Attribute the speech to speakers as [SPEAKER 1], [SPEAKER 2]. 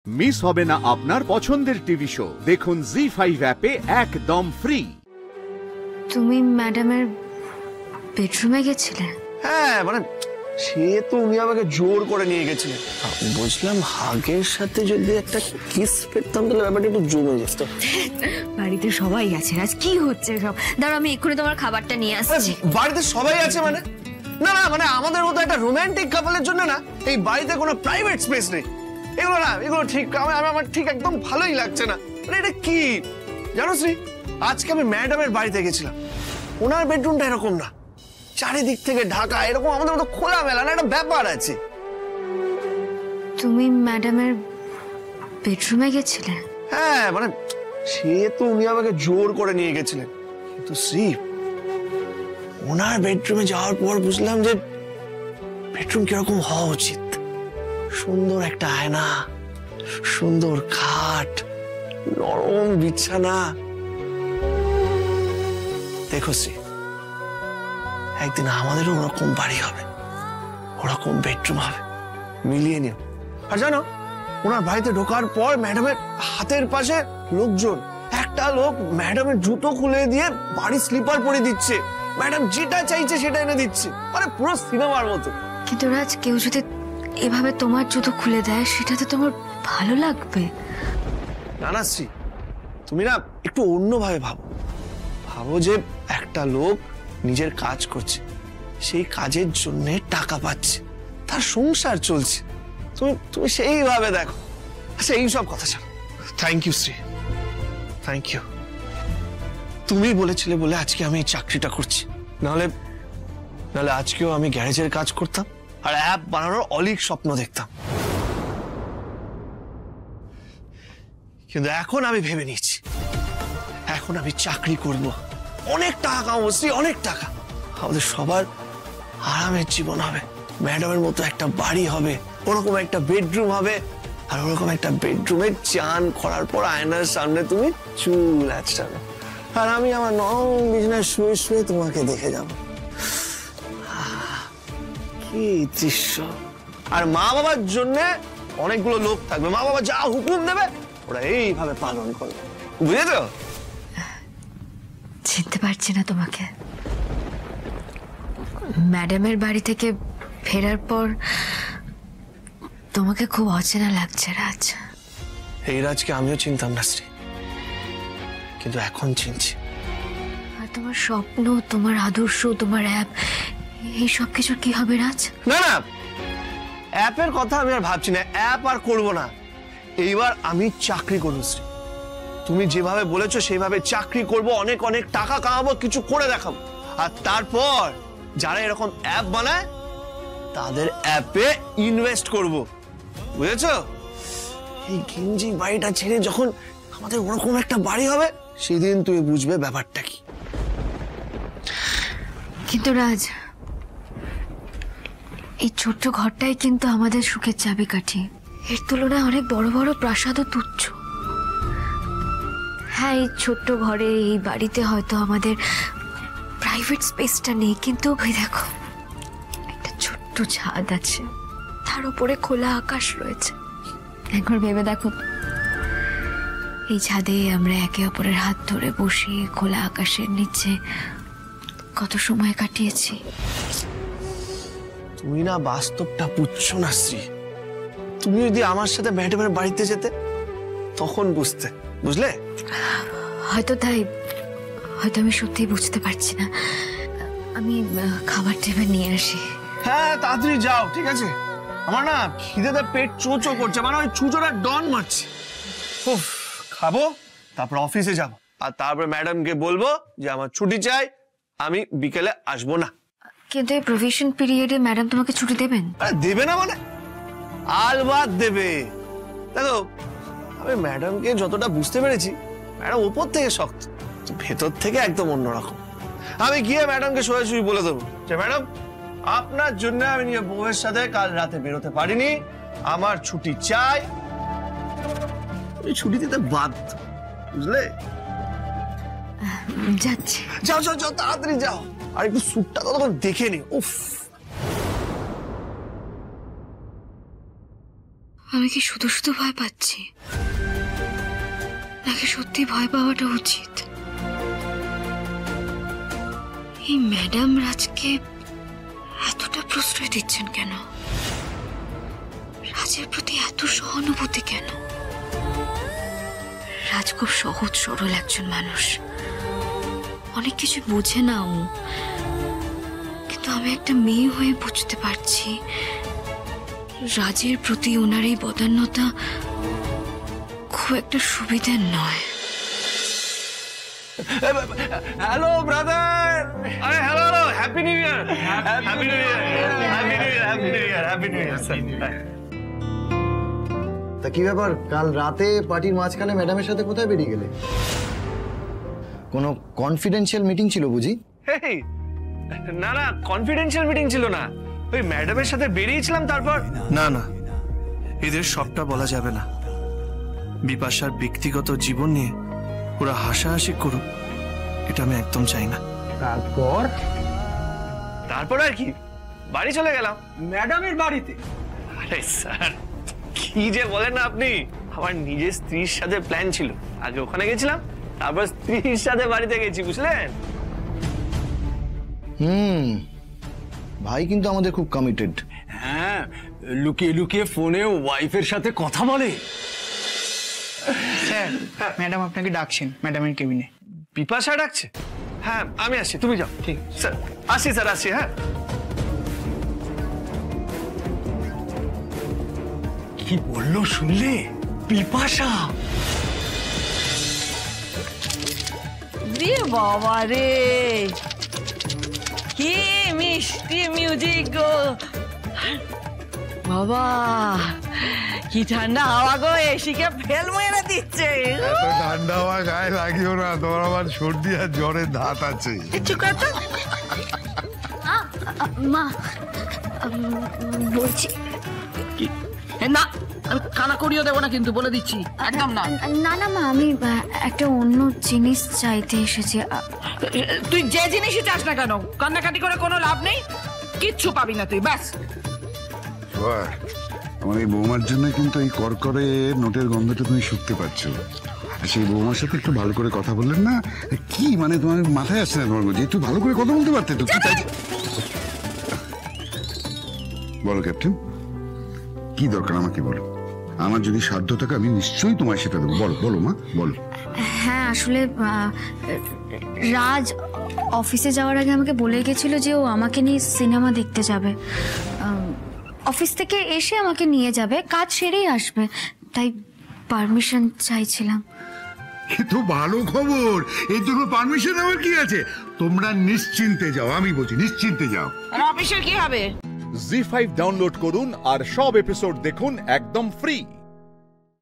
[SPEAKER 1] Miss হবে না আপনার পছন্দের টিভি শো। দেখুন জি5 অ্যাপে একদম ফ্রি।
[SPEAKER 2] তুমি ম্যাডামের বেডরুমে গেছিলে?
[SPEAKER 3] হ্যাঁ, মানে সে তো উনি আমাকে জোর করে নিয়ে গেছিলেন। বুঝলাম হাগের সাথে যদি একটা কিস পেতাম তাহলে ব্যাপারটা একটু জমে যেত।
[SPEAKER 2] বাড়িতে সবাই আছে, আজ কি হচ্ছে সব? দাঁড়াও, আমি এক্ষুনি তোমার খাবারটা নিয়ে আসছি।
[SPEAKER 3] বাড়িতে সবাই আছে মানে? না না, মানে আমাদের মতো একটা রোমান্টিক কাপলের জন্য না এই বাড়িতে কোনো প্রাইভেট স্পেস নেই। এগুলো না, এগুলো ঠিক আমার ঠিক একদম ভালোই লাগছে না। মানে এটা কি জানো শ্রী, আজকে আমি ম্যাডামের বাড়িতে গেছিলাম। ওনার বেডরুমটা এরকম না, চারিদিক থেকে ঢাকা, এরকম আমাদের মতো খোলামেলা না, একটা ব্যাপার আছে।
[SPEAKER 2] তুমি ম্যাডামের বেডরুমে গেছিলে?
[SPEAKER 3] হ্যাঁ, মানে সে তো উনি আমাকে জোর করে নিয়ে গেছিলেন, কিন্তু শ্রী ওনার বেডরুমে যাওয়ার পর বুঝলাম যে বেডরুম কিরকম হওয়া উচিত। সুন্দর একটা আয়না, সুন্দর খাট, নরম বিছানা। দেখো শ্রী, একদিন আমাদেরও ওরকম বাড়ি হবে, ওরকম বেডরুম হবে, মিলিয়ে নিও। আর জানো, ওনার বাড়িতে ঢোকার পর ম্যাডামের হাতের পাশে লোকজন, একটা লোক ম্যাডামের জুতো খুলে দিয়ে বাড়ি স্লিপার পরে দিচ্ছে, ম্যাডাম যেটা চাইছে সেটা এনে দিচ্ছে, মানে পুরো সিনেমার মতো।
[SPEAKER 2] কিন্তু রাজ, কেউ যদি এভাবে তোমার জুতো খুলে দেয় সেটা তো তোমার ভালো লাগবে
[SPEAKER 3] না না শ্রী, তুমি না একটু অন্যভাবে ভাবো। ভাবো যে একটা লোক নিজের কাজ করছে, সেই কাজের জন্য টাকা পাচ্ছে, তার সংসার চলছে। তুমি সেইভাবে দেখো। আচ্ছা, এইসব কথা ছাড়ো। Thank you Shri, thank you. তুমি বলেছিলে বলে আজকে আমি এই চাকরিটা করছি, নাহলে আজকেও আমি গ্যারেজের কাজ করতাম আর অ্যাপ বানানোর অলিক স্বপ্ন দেখতাম। কিন্তু এখন আমি ভেবে নিয়েছি, এখন আমি চাকরি করব, অনেক টাকা কামাবো শ্রী, অনেক টাকা। আমাদের সবার আরামের জীবন হবে, ম্যাডামের মতো একটা বাড়ি হবে, ওরকম একটা বেডরুম হবে, আর ওরকম একটা বেডরুমে চান করার পর আয়নার সামনে তুমি চুল আঁচড়াবে, আর আমি আমার নরম বিছানায় শুয়ে শুয়ে তোমাকে দেখে যাব। কি দৃশ্য! আর মা বাবার জন্য অনেকগুলো লোক থাকবে, মা বাবা যা হুকুম দেবে ওরা এইভাবে পালন করবে, বুঝেছো?
[SPEAKER 2] চিনতে পারছি না তোমাকে। ম্যাডামের বাড়ি থেকে ফেরার পর তোমাকে খুব অচেনা লাগছে রাজ।
[SPEAKER 3] এই রাজকে আমিও চিনতাম না শ্রী, কিন্তু এখন চিনছি।
[SPEAKER 2] আর তোমার স্বপ্ন, তোমার আদর্শ, তোমার অ্যাপ, এই সব কিছুর কি হবে রাজ?
[SPEAKER 3] না না, অ্যাপের কথা আমি আর ভাবছি না, অ্যাপ আর করব না। এইবার আমি চাকরি করবো শ্রী, তুমি যেভাবে বলেছো সেইভাবে চাকরি করব, অনেক অনেক টাকা কামাবো, কিছু করে দেখাবো। আর তারপর যারা এরকম অ্যাপ বানায় তাদের অ্যাপে ইনভেস্ট করব, বুঝেছো? এই গেঞ্জি বাড়িটা ছেড়ে যখন আমাদের ওরকম একটা বাড়ি হবে, সেদিন তুমি বুঝবে ব্যাপারটা কি।
[SPEAKER 2] কিন্তু রাজ, এই ছোট্ট ঘরটাই কিন্তু আমাদের সুখের চাবিকাঠি। এর তুলনায় অনেক বড় বড় প্রাসাদও তুচ্ছ। হ্যাঁ, এই ছোট্ট ঘরে, এই বাড়িতে হয়তো আমাদের প্রাইভেট স্পেসটা নেই, কিন্তু ওই দেখো, একটা ছোট্ট ছাদ আছে, তার উপরে খোলা আকাশ রয়েছে। একবার ভেবে দেখো, এই ছাদে আমরা একে অপরের হাত ধরে বসে খোলা আকাশের নিচে কত সময় কাটিয়েছি।
[SPEAKER 3] তুমি না বাস্তবটা বুঝছো না শ্রী। তুমি যদি আমার সাথে ম্যাডামের বাড়িতে যেতে তখন বুঝতে, বুঝলে?
[SPEAKER 2] হয়তো তাই, হয়তো আমি সত্যিই বুঝতে পারছি না। আমি খাবার টেবিল নিয়ে আসি।
[SPEAKER 3] হ্যাঁ, তাড়াতাড়ি যাও, ঠিক আছে? আমার না খিদেতে পেট চোচো করছে, মানে ওই চুচোটা ডন মারছে। উফ, খাবো, তারপর অফিসে যাব, আর তারপর ম্যাডামকে বলবো যে আমার ছুটি চাই, আমি বিকেলে আসবো না।
[SPEAKER 2] কিন্তু এই প্রভিশন পিরিয়ডে ম্যাডাম তোমাকে ছুটি দেবেন?
[SPEAKER 3] আরে দেবে না মানে? আলবাত দেবে। দেখো, আমি ম্যাডামকে যতটা বুঝতে পেরেছি, ম্যাডাম ওপর থেকে শক্ত, ভেতর থেকে একদম অন্যরকম। আমি গিয়ে ম্যাডামকে সোজাসুজি বলে দেবো যে ম্যাডাম, আপনার জন্য আমি নিজের বউয়ের সাথে কাল রাতে বেরোতে পারিনি, আমার ছুটি চাই। ছুটি দিতে বাধ্য, বুঝলে?
[SPEAKER 2] যাচ্ছি।
[SPEAKER 3] যাও যাও যাও, তাড়াতাড়ি যাও। আর একটু স্যুটটা তো দেখে নি। উফ,
[SPEAKER 2] আমি কি শুধু শুধু ভয় পাচ্ছি, নাকি সত্যি ভয় পাওয়াটা উচিত? এই ম্যাডাম রাজকে এতটা প্রশ্রয় দিচ্ছেন কেন? রাজের প্রতি এত সহানুভূতি কেন? রাজ খুব সহজ সরল একজন মানুষ, অনেক কিছু বোঝে না ও, কিন্তু আমি একটা মেয়ে হয়ে বুঝতে পারছি রাজের প্রতি ওনার এই বদান্যতা খুব একটা সুবিধার নয়।
[SPEAKER 3] হ্যালো ব্রাদার, আরে hello hello, happy new year, happy new year, happy new year, happy new year, happy new year.
[SPEAKER 4] তা কি ব্যাপার, কাল রাতে পার্টির মাঝখানে ম্যাডামের সাথে কোথায় বেরিয়ে গেলে? কোনো কনফিডেন্সিয়াল মিটিং ছিল বুঝি?
[SPEAKER 3] হেই, না না, কনফিডেন্সিয়াল মিটিং ছিল না, ওই ম্যাডামের সাথে বেরিয়েছিলাম। তারপর না না, এদের সবটা বলা যাবে না। বিপাশার ব্যক্তিগত জীবন নিয়ে পুরো হাসাহাসি করুক, এটা আমি একদম চাই না। তারপর আর কি, বাড়ি চলে গেলাম। ম্যাডামের বাড়িতে? আরে স্যার, কি যে বলেন না আপনি, আমার নিজের স্ত্রীর সাথে প্ল্যান ছিল, আগে ওখানে গেছিলাম, তারপর স্ত্রীর সাথে বাড়িতে গেছি, বুঝলেন?
[SPEAKER 4] ভাই কিন্তু আমাদের খুব কমিটেড।
[SPEAKER 5] হ্যাঁ, লুকিয়ে লুকিয়ে ফোনে ওয়াইফের সাথে কথা বলে।
[SPEAKER 6] স্যার, ম্যাডাম আপনাকে ডাকছেন ম্যাডামের কেবিনে।
[SPEAKER 3] বিপাশা ডাকছে? হ্যাঁ আমি আসছি, তুমি যাও। ঠিক স্যার, আসছি স্যার, আসছি। হ্যাঁ,
[SPEAKER 5] কি বললো শুনলে? বিপাশা?
[SPEAKER 7] রে বাবা রে, কি মিষ্টি মিউজিক গো বাবা, কি ঠান্ডা হাওয়া গো, এসিকে ফেল মেরে দিচ্ছে।
[SPEAKER 8] এত ঠান্ডা হাওয়া গায়ে লাগিও না, তোমার আবার সর্দি আর জ্বরের ধাত আছে।
[SPEAKER 2] মা, বলছি
[SPEAKER 7] না, আমি কানা করিয়ে দেবো না কিন্তু, বলে দিচ্ছি একদম না।
[SPEAKER 2] না না মা, আমি একটা অন্য জিনিস চাইতে এসেছি।
[SPEAKER 7] তুই যে জিনিসই চাস না কেন, কান্নাকাটি করে কোনো লাভ নেই, কিচ্ছু পাবি না তুই, ব্যাস।
[SPEAKER 8] আমার এই বৌমার জন্য কিন্তু এই করকরে নোটের গন্ধটা তুমি শুকতে পারছো। সেই বৌমার সাথে একটু ভালো করে কথা বললেন না? কি মানে তোমার মাথায় আসছে না তোমার? যে একটু ভালো করে কথা বলতে পারতে তো। কি চাইছে বলো ক্যাপ্টেন, কি দরকার আমাকে বলো। আমার যদি সাধ্য থাকে আমি নিশ্চয়ই তোমায় সেটা দেবো। বলো বলো মা, বলো।
[SPEAKER 2] হ্যাঁ, আসলে রাজ অফিসে যাওয়ার আগে আমাকে বলে গেছিল যে ও আমাকে নিয়ে সিনেমা দেখতে যাবে। অফিস থেকে এসে আমাকে নিয়ে যাবে, কাজ সেরেই আসবে, তাই পারমিশন চাইছিলাম।
[SPEAKER 8] এ তো ভালো খবর, এই জন্য পারমিশন আমার কি আছে? তোমরা নিশ্চিন্তে যাও, আমি বলছি নিশ্চিন্তে যাও।
[SPEAKER 7] আর অফিসের কি হবে?
[SPEAKER 1] জি5 ডাউনলোড করুন আর সব এপিসোড দেখুন একদম ফ্রি।